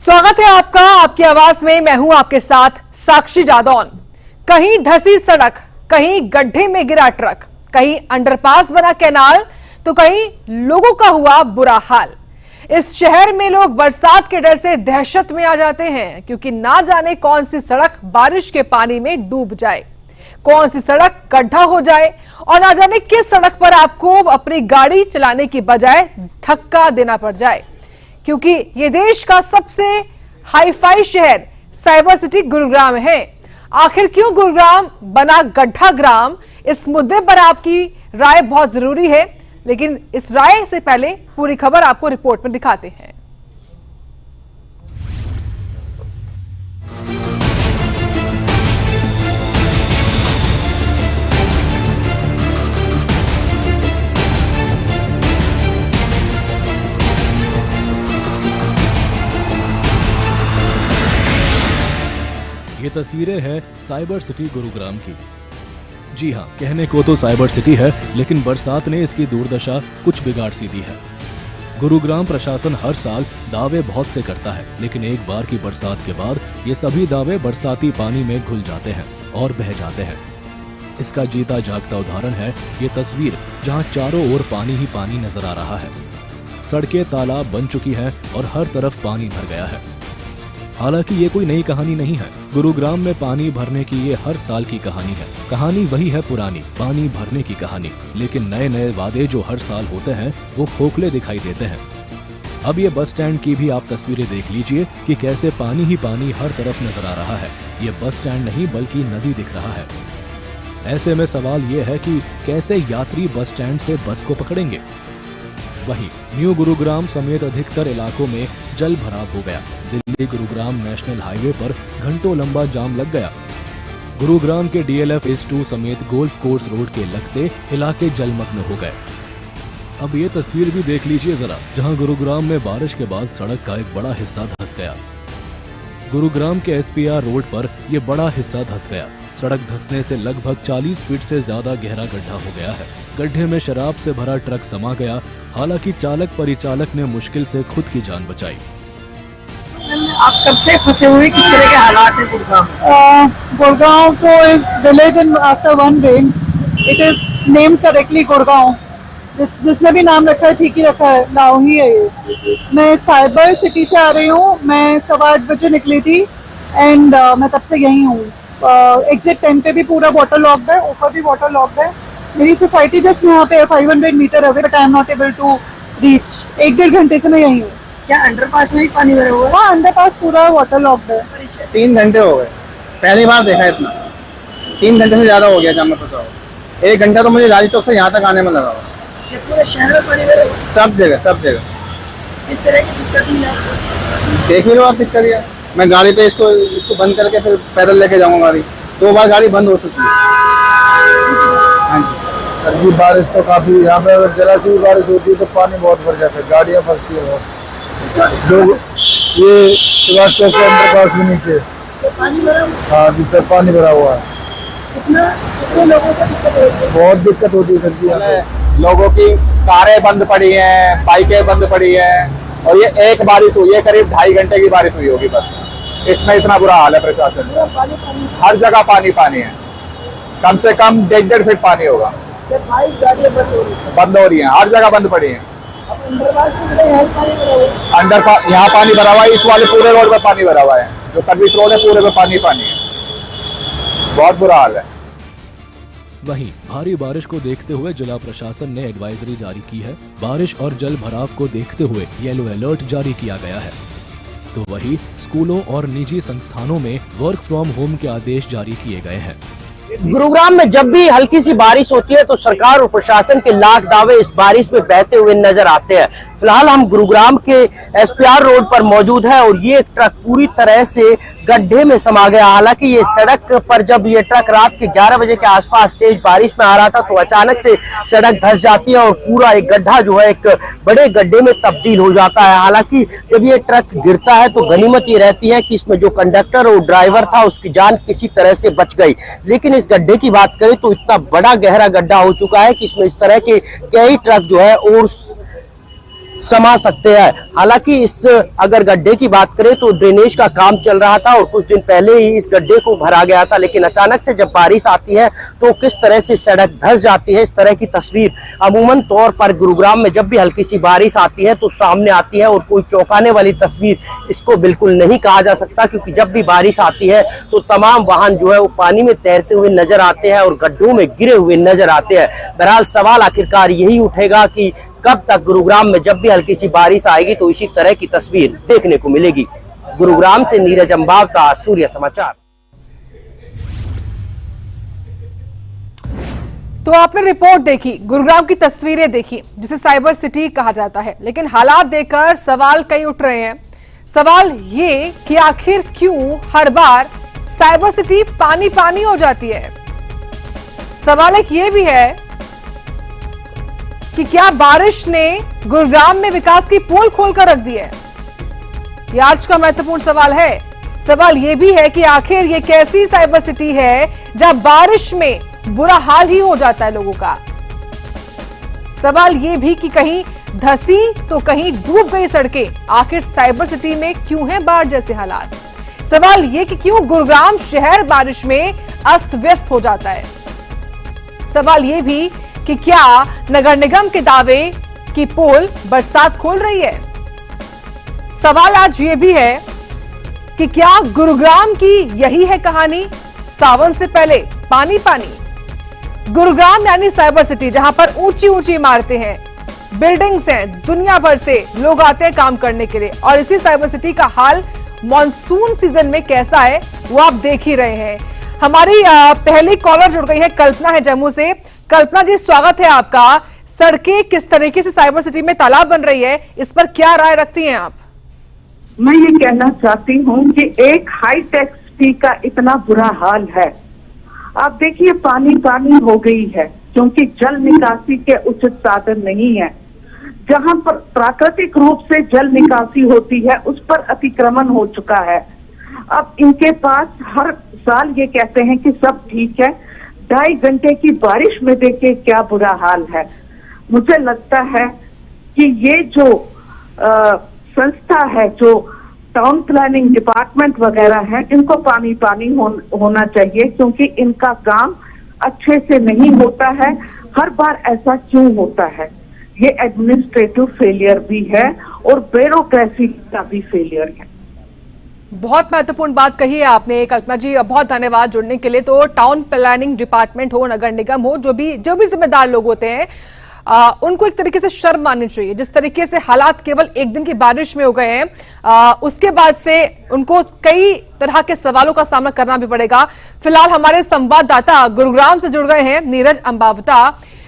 स्वागत है आपका आपकी आवाज में। मैं हूं आपके साथ साक्षी जादौन। कहीं धसी सड़क, कहीं गड्ढे में गिरा ट्रक, कहीं अंडरपास बना कैनाल, तो कहीं लोगों का हुआ बुरा हाल। इस शहर में लोग बरसात के डर से दहशत में आ जाते हैं, क्योंकि ना जाने कौन सी सड़क बारिश के पानी में डूब जाए, कौन सी सड़क गड्ढा हो जाए और ना जाने किस सड़क पर आपको अपनी गाड़ी चलाने की बजाय धक्का देना पड़ जाए। क्योंकि ये देश का सबसे हाईफाई शहर साइबर सिटी गुरुग्राम है। आखिर क्यों गुरुग्राम बना गड्ढा ग्राम, इस मुद्दे पर आपकी राय बहुत जरूरी है, लेकिन इस राय से पहले पूरी खबर आपको रिपोर्ट में दिखाते हैं। ये तस्वीरें हैं साइबर सिटी गुरुग्राम की। जी हाँ, कहने को तो साइबर सिटी है, लेकिन बरसात ने इसकी दुर्दशा कुछ बिगाड़ सी दी है। गुरुग्राम प्रशासन हर साल दावे बहुत से करता है, लेकिन एक बार की बरसात के बाद ये सभी दावे बरसाती पानी में घुल जाते हैं और बह जाते हैं। इसका जीता जागता उदाहरण है ये तस्वीर, जहाँ चारों ओर पानी ही पानी नजर आ रहा है। सड़कें तालाब बन चुकी हैं और हर तरफ पानी भर गया है। हालांकि ये कोई नई कहानी नहीं है। गुरुग्राम में पानी भरने की ये हर साल की कहानी है। कहानी वही है पुरानी, पानी भरने की कहानी। लेकिन नए नए वादे जो हर साल होते हैं वो खोखले दिखाई देते हैं। अब ये बस स्टैंड की भी आप तस्वीरें देख लीजिए कि कैसे पानी ही पानी हर तरफ नजर आ रहा है। ये बस स्टैंड नहीं बल्कि नदी दिख रहा है। ऐसे में सवाल ये है कि कैसे यात्री बस स्टैंड से बस को पकड़ेंगे। वहीं न्यू गुरुग्राम समेत अधिकतर इलाकों में जल भराव हो गया। दिल्ली गुरुग्राम नेशनल हाईवे पर घंटों लंबा जाम लग गया। गुरुग्राम के DLF S2 समेत गोल्फ कोर्स रोड के लगते इलाके जलमग्न हो गए। अब ये तस्वीर भी देख लीजिए जरा, जहां गुरुग्राम में बारिश के बाद सड़क का एक बड़ा हिस्सा धंस गया। गुरुग्राम के SPR रोड पर यह बड़ा हिस्सा धंस गया। सड़क धंसने से लगभग 40 फीट से ज्यादा गहरा गड्ढा हो गया है। गड्ढे में शराब से भरा ट्रक समा गया। हालांकि चालक परिचालक ने मुश्किल से खुद की जान बचाई। आप कब से फंसे हुए, किस तरह के हालात है गुड़गांव? गुड़गांव को is village in after one rain. It is named correctly Gurgaon. जिसने भी नाम रखा है ठीक ही रखा है, गाँव ही है ये। मैं साइबर सिटी से आ रही हूँ। मैं 8:15 बजे निकली थी एंड मैं तब से यही हूँ। एग्जिट 10 पे भी पूरा वाटर लॉक्ड है, ऊपर भी वाटर लॉक्ड है। मेरी सोसाइटी जस्ट यहाँ पे 500 metre away, but I am not able to reach. 1-1.5 घंटे से मैं यही हूँ। क्या अंडरपास में ही पानी भरा हुआ है? हाँ, अंडरपास पूरा वाटर लॉक्ड है। 3 घंटे हो गए, पहली बार देखा इतना। 3 घंटे से ज्यादा हो गया जब मैं फंसा हूँ। 1 घंटा तो मुझे राजी चौक से यहाँ तक आने में लगा हुआ। पूरे शहर में पानी भरा हुआ है? सब जगह। इस तरह की दिक्कत नहीं है? देख भी लो आप दिक्कत है। मैं गाड़ी पे इसको बंद करके फिर पैदल लेके जाऊंगा गाड़ी। 2 बार गाड़ी बंद हो चुकी है। हाँ जी, बारिश तो काफी, यहाँ पे अगर जरा सी भी बारिश होती है तो पानी बहुत भर जाता है, गाड़ियाँ फंसती है बहुत। जो ये सुभाष चौक के अंडरपास भी नीचे तो पानी भरा हुआ है? हाँ जी सर, पानी भरा हुआ है। कितने लोगों को दिक्कत होती है? बहुत दिक्कत होती है सर जी यहाँ पे। लोगों की कारें बंद पड़ी हैं, बाइकें बंद पड़ी हैं, और ये एक बारिश हुई है, करीब 2.5 घंटे की बारिश हुई होगी बस। इसमें इतना बुरा हाल है प्रशासन का। हर जगह पानी पानी है। कम से कम 1.5 फीट पानी होगा। भाई गाड़ियाँ बंद हो रही है? हर जगह बंद पड़ी है। अंडरपास में यहाँ पानी भरा हुआ है? अंडरपास यहाँ पानी भरा हुआ है। इस वाले पूरे रोड पे पानी भरा हुआ है। जो सर्विस रोड है पूरे पे पानी पानी है। बहुत बुरा हाल है। वहीं भारी बारिश को देखते हुए जिला प्रशासन ने एडवाइजरी जारी की है। बारिश और जल भराव को देखते हुए येलो अलर्ट जारी किया गया है। तो वहीं स्कूलों और निजी संस्थानों में वर्क फ्रॉम होम के आदेश जारी किए गए हैं। गुरुग्राम में जब भी हल्की सी बारिश होती है तो सरकार और प्रशासन के लाख दावे इस बारिश में बहते हुए नजर आते हैं। फिलहाल हम गुरुग्राम के SPR रोड पर मौजूद है और ये ट्रक पूरी तरह से गड्ढे में समा गया। हालांकि ये सड़क पर जब ये ट्रक रात के 11 बजे के आसपास तेज बारिश में आ रहा था तो अचानक से सड़क धंस जाती है और पूरा एक गड्ढा जो है एक बड़े गड्ढे में तब्दील हो जाता है। हालांकि जब ये ट्रक गिरता है तो गनीमत ये रहती है कि इसमें जो कंडक्टर और ड्राइवर था उसकी जान किसी तरह से बच गई। लेकिन इस गड्ढे की बात करें तो इतना बड़ा गहरा गड्ढा हो चुका है कि इसमें इस तरह के कई ट्रक जो है और समा सकते हैं। हालांकि इस अगर गड्ढे की बात करें तो ड्रेनेज का काम चल रहा था और कुछ दिन पहले ही इस गड्ढे को भरा गया था, लेकिन अचानक से जब बारिश आती है तो किस तरह से सड़क धंस जाती है, इस तरह की तस्वीर अमूमन तौर पर गुरुग्राम में जब भी हल्की सी बारिश आती है तो सामने आती है। और कोई चौंकाने वाली तस्वीर इसको बिल्कुल नहीं कहा जा सकता, क्योंकि जब भी बारिश आती है तो तमाम वाहन जो है वो पानी में तैरते हुए नजर आते हैं और गड्ढों में गिरे हुए नजर आते हैं। बहरहाल सवाल आखिरकार यही उठेगा कि कब तक गुरुग्राम में जब भी हल्की सी बारिश आएगी तो इसी तरह की तस्वीर देखने को मिलेगी। गुरुग्राम से नीरज अंबावता, सूर्य समाचार। तो आपने रिपोर्ट देखी, गुरुग्राम की तस्वीरें देखी, जिसे साइबर सिटी कहा जाता है, लेकिन हालात देखकर सवाल कई उठ रहे हैं। सवाल ये कि आखिर क्यों हर बार साइबर सिटी पानी पानी हो जाती है। सवाल एक ये भी है कि क्या बारिश ने गुरुग्राम में विकास की पोल खोलकर रख दी है। ये आज का महत्वपूर्ण सवाल है। सवाल यह भी है कि आखिर ये कैसी साइबर सिटी है जहां बारिश में बुरा हाल ही हो जाता है लोगों का। सवाल यह भी कि कहीं धंसी तो कहीं डूब गई सड़कें। आखिर साइबर सिटी में क्यों है बाढ़ जैसे हालात। सवाल यह कि क्यों गुरुग्राम शहर बारिश में अस्त व्यस्त हो जाता है। सवाल यह भी कि क्या नगर निगम के दावे की पोल बरसात खोल रही है। सवाल आज ये भी है कि क्या गुरुग्राम की यही है कहानी, सावन से पहले पानी पानी। गुरुग्राम यानी साइबर सिटी, जहां पर ऊंची ऊंची इमारतें हैं, बिल्डिंग्स हैं, दुनिया भर से लोग आते हैं काम करने के लिए। और इसी साइबर सिटी का हाल मॉनसून सीजन में कैसा है वो आप देख ही रहे हैं। हमारी पहली कॉलर जुड़ गई है, कल्पना है जम्मू से। कल्पना जी, स्वागत है आपका। सड़कें किस तरीके से साइबर सिटी में तालाब बन रही है, इस पर क्या राय रखती हैं आप? मैं ये कहना चाहती हूँ कि एक हाईटेक सिटी का इतना बुरा हाल है। आप देखिए पानी पानी हो गई है क्योंकि जल निकासी के उचित साधन नहीं है। जहाँ पर प्राकृतिक रूप से जल निकासी होती है उस पर अतिक्रमण हो चुका है। अब इनके पास हर साल ये कहते हैं कि सब ठीक है, 2.5 घंटे की बारिश में देखिए क्या बुरा हाल है। मुझे लगता है कि ये जो संस्था है, जो टाउन प्लानिंग डिपार्टमेंट वगैरह है, इनको पानी पानी होना चाहिए, क्योंकि इनका काम अच्छे से नहीं होता है। हर बार ऐसा क्यों होता है? ये एडमिनिस्ट्रेटिव फेलियर भी है और ब्यूरोक्रेसी का भी फेलियर है। बहुत महत्वपूर्ण बात कही है आपने कल्पना जी, बहुत धन्यवाद जुड़ने के लिए। तो टाउन प्लानिंग डिपार्टमेंट हो, नगर निगम हो, जो भी जिम्मेदार लोग होते हैं, उनको एक तरीके से शर्म माननी चाहिए। जिस तरीके से हालात केवल एक दिन की बारिश में हो गए हैं, उसके बाद से उनको कई तरह के सवालों का सामना करना भी पड़ेगा। फिलहाल हमारे संवाददाता गुरुग्राम से जुड़ गए हैं, नीरज अंबावता।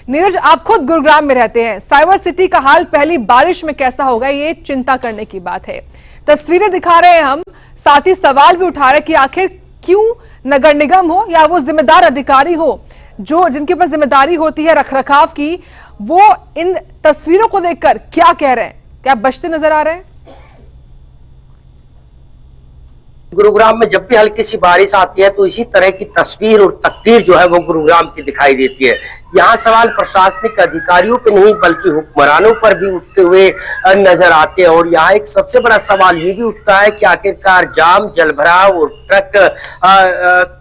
नीरज, आप खुद गुरुग्राम में रहते हैं, साइबर सिटी का हाल पहली बारिश में कैसा होगा ये चिंता करने की बात है। तस्वीरें दिखा रहे हैं हम, साथ ही सवाल भी उठा रहे हैं कि आखिर क्यों नगर निगम हो या वो जिम्मेदार अधिकारी हो जो जिनके ऊपर जिम्मेदारी होती है रखरखाव की, वो इन तस्वीरों को देखकर क्या कह रहे हैं? क्या बचते नजर आ रहे हैं? गुरुग्राम में जब भी हल्की सी बारिश आती है तो इसी तरह की तस्वीर और तकदीर जो है वो गुरुग्राम की दिखाई देती है। यहाँ सवाल प्रशासनिक अधिकारियों पे नहीं बल्कि हुक्मरानों पर भी उठते हुए नजर आते हैं। और यहाँ एक सबसे बड़ा सवाल ये भी उठता है कि आखिरकार जाम, जलभराव और ट्रक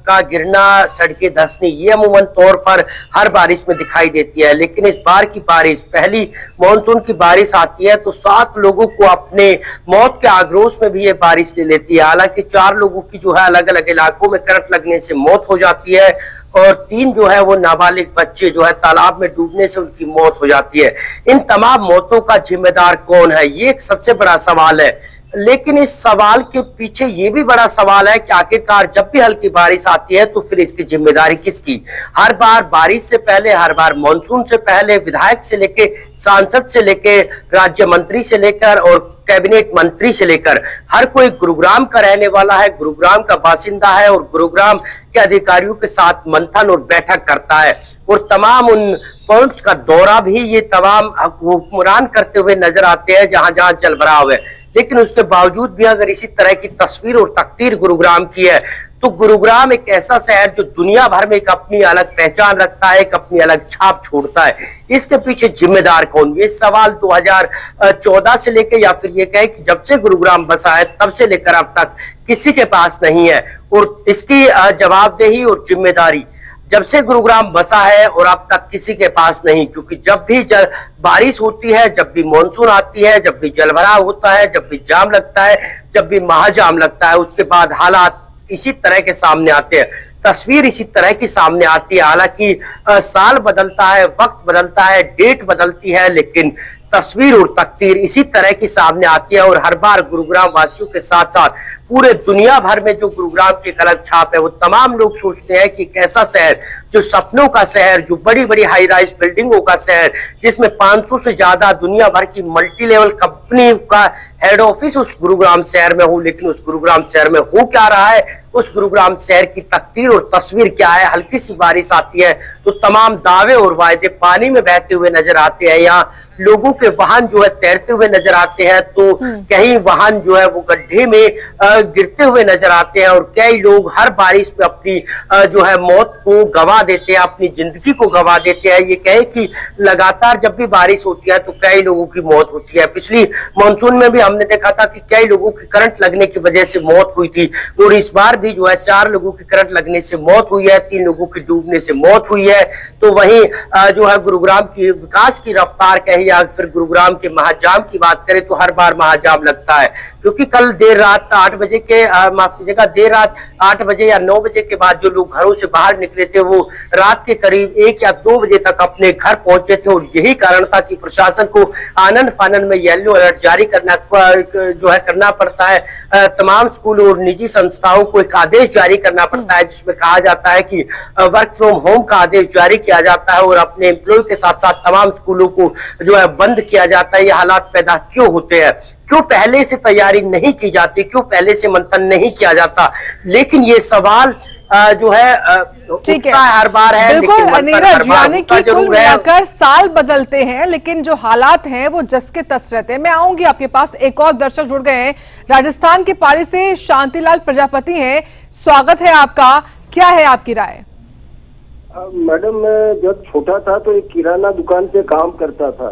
का गिरना, सड़कें धंसनी, ये अमूमन तौर पर हर बारिश में दिखाई देती है। लेकिन इस बार की बारिश, पहली मॉनसून की बारिश आती है तो 7 लोगों को अपने मौत के आक्रोश में भी ये बारिश ले लेती है। हालांकि 4 लोगों की जो है अलग अलग इलाकों में करंट लगने से मौत हो जाती है और 3 जो है वो नाबालिग बच्चे जो है तालाब में डूबने से उनकी मौत हो जाती है। इन तमाम मौतों का जिम्मेदार कौन है, ये एक सबसे बड़ा सवाल है। लेकिन इस सवाल के पीछे ये भी बड़ा सवाल है कि आखिरकार जब भी हल्की बारिश आती है तो फिर इसकी जिम्मेदारी किसकी? हर बार बारिश से पहले, हर बार मॉनसून से पहले विधायक से लेके सांसद से लेके राज्य मंत्री से लेकर और कैबिनेट मंत्री से लेकर हर कोई गुरुग्राम का रहने वाला है, गुरुग्राम का बासिंदा है और गुरुग्राम के अधिकारियों के साथ मंथन और बैठक करता है। और तमाम उन पॉइंट्स का दौरा भी ये तमाम हुक्मरान करते हुए नजर आते हैं जहां जहां जलभराव है। लेकिन उसके बावजूद भी अगर इसी तरह की तस्वीर और तकदीर गुरुग्राम की है तो गुरुग्राम एक ऐसा शहर जो दुनिया भर में एक अपनी अलग पहचान रखता है, एक अपनी अलग छाप छोड़ता है। इसके पीछे जिम्मेदार कौन? ये सवाल 2014 से लेकर या फिर ये कहे कि जब से गुरुग्राम बसा है तब से लेकर अब तक किसी के पास नहीं है। और इसकी जवाबदेही और जिम्मेदारी जब से गुरुग्राम बसा है और अब तक किसी के पास नहीं, क्योंकि जब भी बारिश होती है, जब भी मानसून आती है, जब भी जलभराव होता है, जब भी जाम लगता है, जब भी महाजाम लगता है, उसके बाद हालात इसी तरह के सामने आते हैं, तस्वीर इसी तरह की सामने आती है। हालांकि साल बदलता है, वक्त बदलता है, डेट बदलती है, लेकिन तस्वीर और तकदीर इसी तरह की सामने आती है। और हर बार गुरुग्राम वासियों के साथ साथ पूरे दुनिया भर में जो गुरुग्राम की एक अलग छाप है, वो तमाम लोग सोचते हैं कि एक ऐसा शहर जो सपनों का शहर, जो बड़ी बड़ी हाई राइज बिल्डिंगों का शहर, जिसमें 500 से ज्यादा दुनिया भर की मल्टी लेवल कंपनी का हेड ऑफिस उस गुरुग्राम शहर में हो, लेकिन उस गुरुग्राम शहर में हो क्या रहा है, उस गुरुग्राम शहर की तकदीर और तस्वीर क्या है। हल्की सी बारिश आती है तो तमाम दावे और वायदे पानी में बहते हुए नजर आते हैं। यहाँ लोगों के वाहन जो है तैरते हुए नजर आते हैं, तो कई वाहन जो है वो गड्ढे में गिरते हुए नजर आते हैं। और कई लोग हर बारिश में अपनी जो है मौत को गवा देते हैं, अपनी जिंदगी को गवा देते हैं। ये कहे कि लगातार जब भी बारिश होती है तो कई लोगों की मौत होती है। पिछली मानसून में भी हमने देखा था कि कई लोगों की करंट लगने की वजह से मौत हुई थी, और इस बार भी जो है 4 लोगों की करंट लगने से मौत हुई है, 3 लोगों की डूबने से मौत हुई है। तो वहीं जो है गुरुग्राम की विकास की रफ्तार कहे या फिर गुरुग्राम के महाजाम की बात करें तो हर बार महाजाम लगता है, क्योंकि कल देर रात 8 बजे के माफ कीजिएगा, देर रात 8 बजे या 9 बजे के बाद जो लोग घरों से बाहर निकले थे वो रात के करीब 1 या 2 बजे तक अपने घर पहुंचे थे। और यही कारण था कि प्रशासन को आनन फानन में येलो अलर्ट जारी करना पड़ता है। तमाम स्कूल और निजी संस्थाओं को एक आदेश जारी करना पड़ता है, जिसमें कहा जाता है कि वर्क फ्रॉम होम का आदेश जारी किया जाता है और अपने एम्प्लॉय के साथ साथ तमाम स्कूलों को जो है बंद किया जाता है। ये हालात पैदा क्यों होते हैं? क्यों पहले से तैयारी नहीं की जाती? क्यों पहले से मंथन नहीं किया जाता? लेकिन ये सवाल जो है ठीक है, हर बार है। बिल्कुल नीरज, यानी कि कुल मिलाकर साल बदलते हैं लेकिन जो हालात हैं वो जस के तस रहते हैं। मैं आऊंगी आपके पास, एक और दर्शक जुड़ गए हैं राजस्थान के पाली से, शांतिलाल प्रजापति हैं, स्वागत है आपका। क्या है आपकी राय? मैडम, मैं जब छोटा था तो एक किराना दुकान पे काम करता था,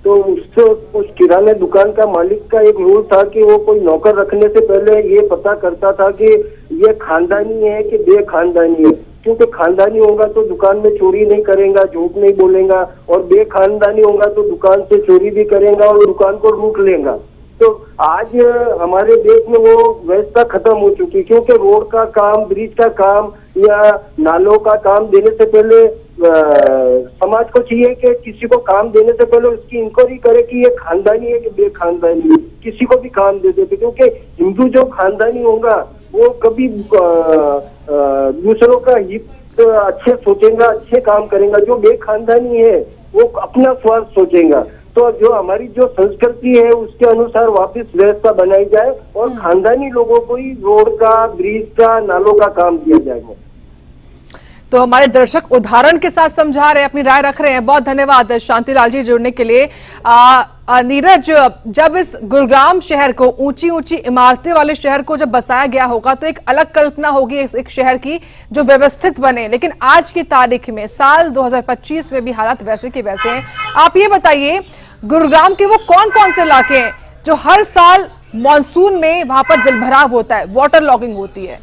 तो उससे उस किराने दुकान का मालिक का एक रूल था कि वो कोई नौकर रखने से पहले ये पता करता था कि ये खानदानी है कि बेखानदानी है, क्योंकि खानदानी होगा तो दुकान में चोरी नहीं करेगा, झूठ नहीं बोलेगा, और बेखानदानी होगा तो दुकान से चोरी भी करेगा और दुकान को लूट लेगा। तो आज हमारे देश में वो व्यवस्था खत्म हो चुकी, क्योंकि रोड का काम, ब्रिज का काम या नालों का काम देने से पहले समाज को चाहिए कि किसी को काम देने से पहले उसकी इंक्वायरी करे कि ये खानदानी है कि बेखानदानी है। किसी को भी काम दे देते, क्योंकि हिंदू जो खानदानी होगा वो कभी दूसरों का हित अच्छे सोचेगा, अच्छे काम करेगा। जो बेखानदानी है वो अपना स्वार्थ सोचेगा। तो जो हमारी जो संस्कृति है उसके अनुसार वापस व्यवस्था बनाई जाए और खानदानी लोगों को ही रोड का, ब्रिज का, नालों का काम दिया जाएगा। तो हमारे दर्शक उदाहरण के साथ समझा रहे हैं, अपनी राय रख रहे हैं। बहुत धन्यवाद शांतिलाल जी जुड़ने के लिए। नीरज, जब इस गुरुग्राम शहर को, ऊंची ऊंची इमारतें वाले शहर को जब बसाया गया होगा तो एक अलग कल्पना होगी एक शहर की जो व्यवस्थित बने, लेकिन आज की तारीख में साल 2025 में भी हालात वैसे के वैसे हैं। आप ये बताइए, गुरुग्राम के वो कौन कौन से इलाके हैं जो हर साल मानसून में वहां पर जलभराव होता है, वाटर लॉगिंग होती है?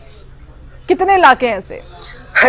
कितने इलाके हैं ऐसे?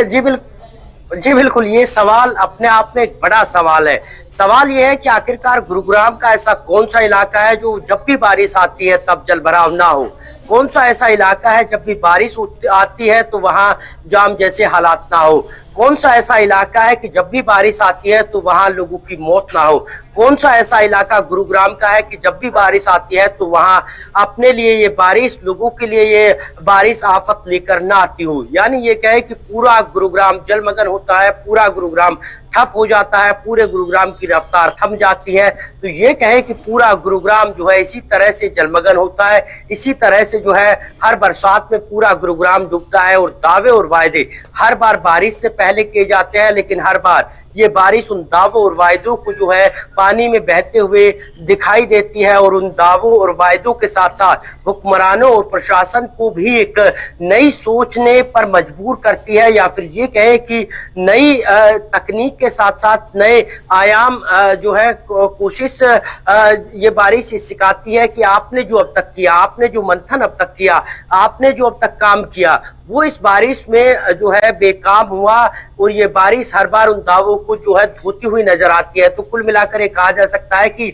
जी बिल्कुल, ये सवाल अपने आप में एक बड़ा सवाल है। सवाल ये है कि आखिरकार गुरुग्राम का ऐसा कौन सा इलाका है जो जब भी बारिश आती है तब जलभराव ना हो? कौन सा ऐसा इलाका है जब भी बारिश आती है तो वहां जाम जैसे हालात ना हो? कौन सा ऐसा इलाका है कि जब भी बारिश आती है तो वहां लोगों की मौत ना हो? कौन सा ऐसा इलाका गुरुग्राम का है कि जब भी बारिश आती है तो वहां अपने लिए ये बारिश, लोगों के लिए ये बारिश आफत लेकर ना आती हो? यानी ये कहे कि पूरा गुरुग्राम जलमग्न होता है, पूरा गुरुग्राम ठप हो जाता है, पूरे गुरुग्राम की रफ्तार थम जाती है। तो ये कहे कि पूरा गुरुग्राम जो है इसी तरह से जलमग्न होता है, इसी तरह से जो है हर बरसात में पूरा गुरुग्राम डूबता है। और दावे और वायदे हर बार बारिश से पहले किए जाते हैं, लेकिन हर बार ये बारिश उन दावों और वायदों को जो है पानी में बहते हुए दिखाई देती है और उन दावों और वायदों के साथ साथ हुक्मरानों और प्रशासन को भी एक नई सोचने पर मजबूर करती है, या फिर ये कहे कि नई तकनीक के साथ साथ नए आयाम जो है कोशिश ये बारिश सिखाती है कि आपने जो अब तक किया, आपने जो मंथन अब तक किया, आपने जो अब तक काम किया, वो इस बारिश में जो है बेकाम हुआ और ये बारिश हर बार उन दावों को जो है धोती हुई नजर आती है। तो कुल मिलाकर ये कहा जा सकता है कि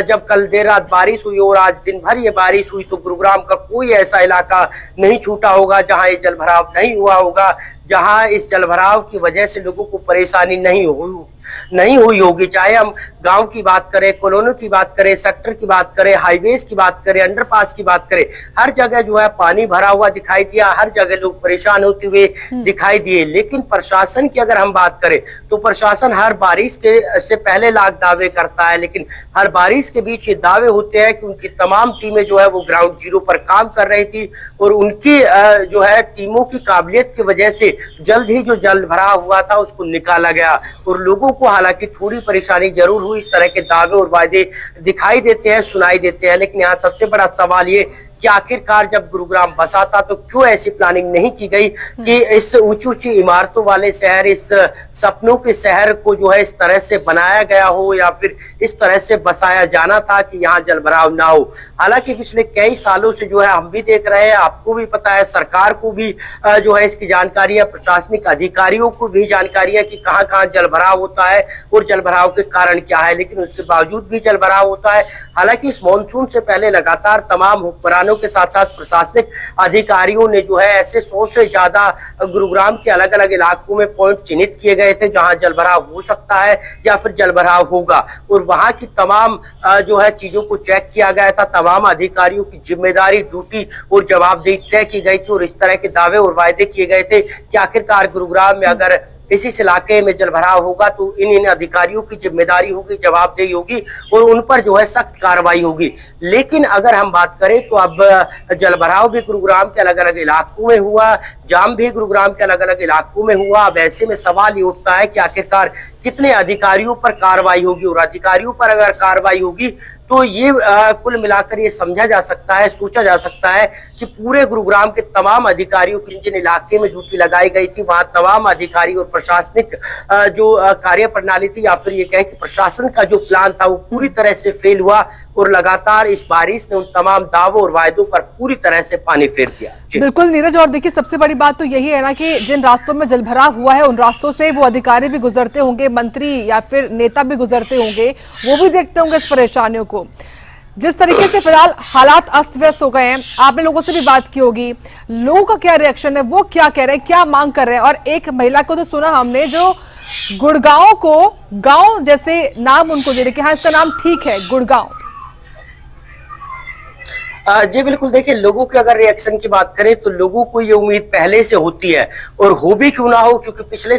जब कल देर रात बारिश हुई और आज दिन भर ये बारिश हुई तो गुरुग्राम का कोई ऐसा इलाका नहीं छूटा होगा जहां ये जलभराव नहीं हुआ होगा, जहां इस जलभराव की वजह से लोगों को परेशानी नहीं हुई होगी। चाहे हम गांव की बात करें, कॉलोनी की बात करें, सेक्टर की बात करें, हाईवेज की बात करें, अंडरपास की बात करें, हर जगह जो है पानी भरा हुआ दिखाई दिया, हर जगह लोग परेशान होते हुए दिखाई दिए। लेकिन प्रशासन की अगर हम बात करें तो प्रशासन हर बारिश के से पहले लाख दावे करता है, लेकिन हर बारिश के बीच ये दावे होते हैं कि उनकी तमाम टीमें जो है वो ग्राउंड जीरो पर काम कर रही थी और उनकी जो है टीमों की काबिलियत की वजह से जल्द ही जो जल भरा हुआ था उसको निकाला गया और लोगों को हालांकि थोड़ी परेशानी जरूर हुई। इस तरह के दावे और वायदे दिखाई देते हैं, सुनाई देते हैं, लेकिन यहाँ सबसे बड़ा सवाल ये कि आखिरकार जब गुरुग्राम बसा था तो क्यों ऐसी प्लानिंग नहीं की गई कि इस ऊंची ऊंची इमारतों वाले शहर, इस सपनों के शहर को जो है इस तरह से बनाया गया हो या फिर इस तरह से बसाया जाना था कि यहाँ जलभराव ना हो। हालांकि पिछले कई सालों से जो है हम भी देख रहे हैं, आपको भी पता है, सरकार को भी जो है इसकी जानकारी है, प्रशासनिक अधिकारियों को भी जानकारी है कि कहाँ कहाँ जलभराव होता है और जलभराव के कारण क्या है, लेकिन उसके बावजूद भी जलभराव होता है। हालांकि इस मानसून से पहले लगातार तमाम हुक्मरानों के साथ साथ प्रशासनिक अधिकारियों ने जो है ऐसे 100 से ज्यादा गुरुग्राम के अलग अलग इलाकों में पॉइंट चिन्हित किए गए थे जहां जलभराव हो सकता है या फिर जलभराव होगा और वहां की तमाम जो है चीजों को चेक किया गया था। तमाम अधिकारियों की जिम्मेदारी, ड्यूटी और जवाबदेही तय की गई थी और इस तरह के दावे और वायदे किए गए थे कि आखिरकार गुरुग्राम में अगर इसी इलाके में जलभराव होगा तो इन अधिकारियों की जिम्मेदारी होगी, जवाबदेही होगी और उन पर जो है सख्त कार्रवाई होगी। लेकिन अगर हम बात करें तो अब जलभराव भी गुरुग्राम के अलग अलग इलाकों में हुआ, जाम भी गुरुग्राम के अलग अलग इलाकों में हुआ। अब ऐसे में सवाल ये उठता है कि आखिरकार कितने अधिकारियों पर कार्रवाई होगी और अधिकारियों पर अगर कार्रवाई होगी तो ये कुल मिलाकर ये समझा जा सकता है, सोचा जा सकता है कि पूरे गुरुग्राम के तमाम अधिकारियों की जिन इलाके में ड्यूटी लगाई गई थी वहां तमाम अधिकारी और प्रशासनिक जो कार्य प्रणाली थी या फिर ये कहे कि प्रशासन का जो प्लान था वो पूरी तरह से फेल हुआ और लगातार इस बारिश ने उन तमाम दावों और वायदों पर पूरी तरह से पानी फेर दिया। बिल्कुल नीरज, और देखिए सबसे बड़ी बात तो यही है ना कि जिन रास्तों में जलभराव हुआ है उन रास्तों से वो अधिकारी भी गुजरते होंगे, मंत्री या फिर नेता भी गुजरते होंगे, वो भी देखते होंगे इस परेशानियों को। जिस तरीके से फिलहाल हालात अस्त व्यस्त हो गए हैं, आपने लोगों से भी बात की होगी, लोगों का क्या रिएक्शन है, वो क्या कह रहे हैं, क्या मांग कर रहे हैं। और एक महिला को तो सुना हमने जो गुड़गांव को गांव जैसे नाम उनको दे रहे कि हाँ इसका नाम ठीक है गुड़गांव। जी बिल्कुल, देखिए लोगों के अगर रिएक्शन की बात करें तो लोगों को ये उम्मीद पहले से होती है और हो भी क्यों ना हो, क्योंकि पिछले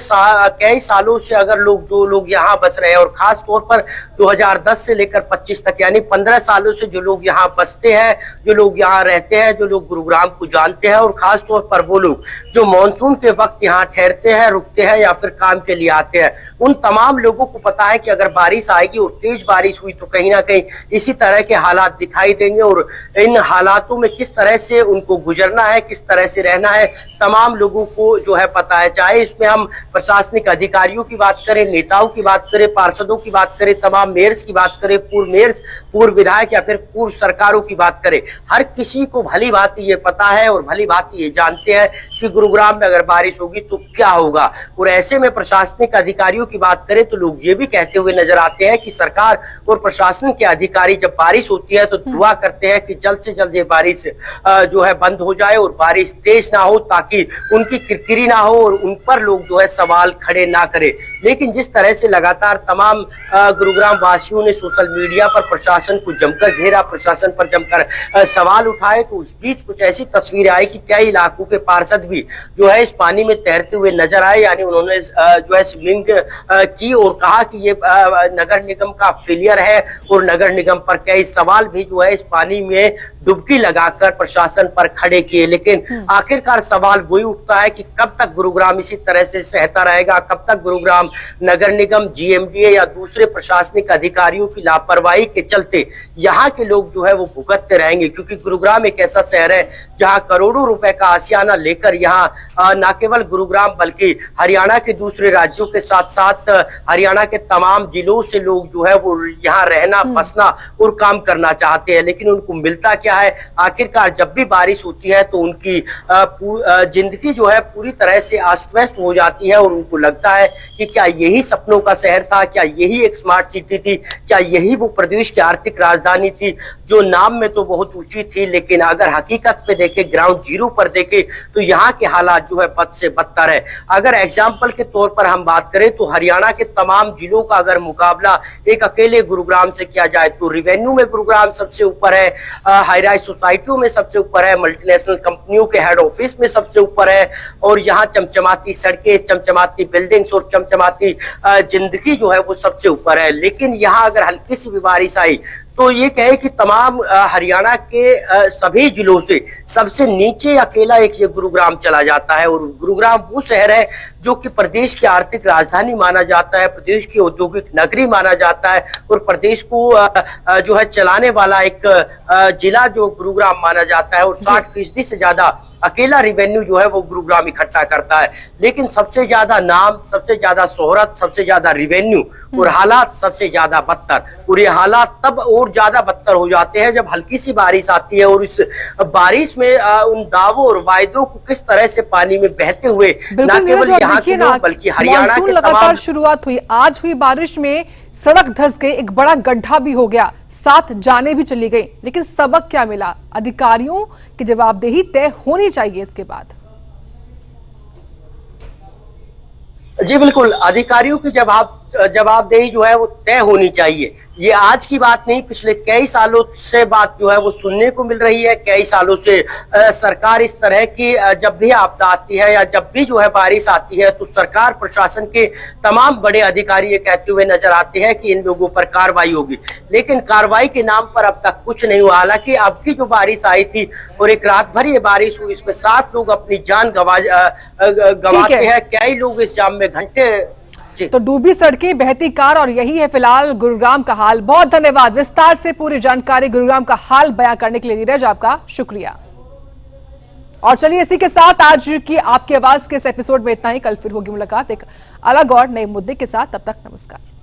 कई सालों से अगर जो लोग यहाँ बस रहे हैं और खास तौर पर 2010 से लेकर 25 तक यानी 15 सालों से जो लोग यहाँ बसते हैं, जो लोग यहाँ रहते हैं, जो लोग गुरुग्राम को जानते हैं और खास तौर पर वो लोग जो मानसून के वक्त यहाँ ठहरते हैं, रुकते हैं या फिर काम के लिए आते हैं, उन तमाम लोगों को पता है कि अगर बारिश आएगी और तेज बारिश हुई तो कहीं ना कहीं इसी तरह के हालात दिखाई देंगे और इन हालातों में किस तरह से उनको गुजरना है, किस तरह से रहना है, तमाम लोगों को जो है पता है। चाहे इसमें हम प्रशासनिक अधिकारियों की बात करें, नेताओं की बात करें, पार्षदों की बात करें, तमाम मेयर्स की बात करें, पूर्व मेयर्स, पूर्व विधायक या फिर पूर्व सरकारों की बात करें, हर किसी को भली बात ये पता है और भली बात ये जानते हैं कि गुरुग्राम में अगर बारिश होगी तो क्या होगा। और ऐसे में प्रशासनिक अधिकारियों की बात करें तो लोग ये भी कहते हुए नजर आते हैं कि सरकार और प्रशासन के अधिकारी जब बारिश होती है तो दुआ करते हैं कि जल्द से जल्द ये बारिश जो है बंद हो जाए और बारिश तेज ना हो ताकि उनकी किरकिरी ना हो और उन पर लोग जो है सवाल खड़े ना करें। लेकिन जिस तरह से लगातार तमाम गुरुग्राम वासियों ने सोशल मीडिया पर प्रशासन को जमकर घेरा, प्रशासन पर जमकर सवाल उठाए, तो उस बीच कुछ ऐसी तस्वीरें आई कि कई इलाकों के पार्षद भी जो है इस पानी में तैरते हुए नजर आए, यानी उन्होंने जो है स्विमिंग की और कहा कि ये नगर निगम का फेलियर है और नगर निगम पर कई सवाल भी जो है इस पानी में डुबकी लगाकर प्रशासन पर खड़े किए। लेकिन आखिरकार सवाल वही उठता है कि कब तक गुरुग्राम इसी तरह से सहता रहेगा, कब तक गुरुग्राम नगर निगम, जीएमडीए या दूसरे प्रशासनिक अधिकारियों की लापरवाही के चलते यहाँ के लोग जो है वो भुगतते रहेंगे। क्योंकि गुरुग्राम एक ऐसा शहर है जहाँ करोड़ों रुपए का आशियाना लेकर यहाँ न केवल गुरुग्राम बल्कि हरियाणा के दूसरे राज्यों के साथ साथ हरियाणा के तमाम जिलों से लोग जो है वो यहाँ रहना, बसना और काम करना चाहते हैं। लेकिन उनको मिलता क्या है? आखिरकार जब भी बारिश होती है तो उनकी जिंदगी जो है पूरी तरह से अस्त व्यस्त हो जाती है और उनको लगता है कि क्या यही सपनों का शहर था, क्या यही एक स्मार्ट सिटी थी, क्या यही वो प्रदेश की आर्थिक राजधानी थी जो नाम में तो बहुत ऊंची थी, लेकिन अगर हकीकत पे देखे, ग्राउंड जीरो पर देखे तो यहाँ के हालात जो है बद से बदतर है। अगर एग्जाम्पल के तौर पर हम बात करें तो हरियाणा के तमाम जिलों का अगर मुकाबला एक अकेले गुरुग्राम से किया जाए तो रेवेन्यू में गुरुग्राम सबसे ऊपर है, हाई राइज सोसाइटियों में सबसे ऊपर है, मल्टीनेशनल कंपनियों के हेड ऑफिस में सबसे ऊपर है और यहाँ चमचमाती सड़कें, चमचमाती बिल्डिंग्स और चमचमाती जिंदगी जो है वो सबसे ऊपर है। लेकिन यहाँ अगर हल्की सी भी बारिश आई तो ये कहे कि तमाम हरियाणा के सभी जिलों से सबसे नीचे अकेला एक ये गुरुग्राम चला जाता है। और गुरुग्राम वो शहर है जो कि प्रदेश की आर्थिक राजधानी माना जाता है, प्रदेश की औद्योगिक नगरी माना जाता है और प्रदेश को जो है चलाने वाला एक जिला जो गुरुग्राम माना जाता है और 60% से ज्यादा अकेला रेवेन्यू जो है वो गुरुग्राम इकट्ठा करता है। लेकिन सबसे ज्यादा नाम, सबसे ज्यादा शोहरत, सबसे ज्यादा रेवेन्यू और हालात सबसे ज्यादा बदतर। और ये हालात तब और ज्यादा बदतर हो जाते हैं जब हल्की सी बारिश आती है और इस बारिश में उन दावों और वायदों को किस तरह से पानी में बहते हुए न केवल यहाँ के लोग बल्कि हरियाणा के लगातार शुरुआत हुई, आज हुई बारिश में सड़क धंस गई, एक बड़ा गड्ढा भी हो गया, 7 जानें भी चली गई। लेकिन सबक क्या मिला? अधिकारियों की जवाबदेही तय होनी चाहिए इसके बाद। जी बिल्कुल, अधिकारियों की जवाबदेही जो है वो तय होनी चाहिए। ये आज की बात नहीं, पिछले कई सालों से बात जो है वो सुनने को मिल रही है। कई सालों से सरकार इस तरह की जब भी आपदा आती है या जब भी जो है बारिश आती है तो सरकार प्रशासन के तमाम बड़े अधिकारी ये कहते हुए नजर आते हैं कि इन लोगों पर कार्रवाई होगी, लेकिन कार्रवाई के नाम पर अब तक कुछ नहीं हुआ। हालांकि अब की जो बारिश आई थी और एक रात भर ये बारिश हुई, इसमें 7 लोग अपनी जान गंवाते हैं, कई लोग इस जाम में घंटे। तो डूबी सड़कें, बहती कार और यही है फिलहाल गुरुग्राम का हाल। बहुत धन्यवाद विस्तार से पूरी जानकारी गुरुग्राम का हाल बयां करने के लिए नीरज, आपका शुक्रिया। और चलिए इसी के साथ आज की आपकी आवाज के इस एपिसोड में इतना ही। कल फिर होगी मुलाकात एक अलग और नए मुद्दे के साथ। तब तक नमस्कार।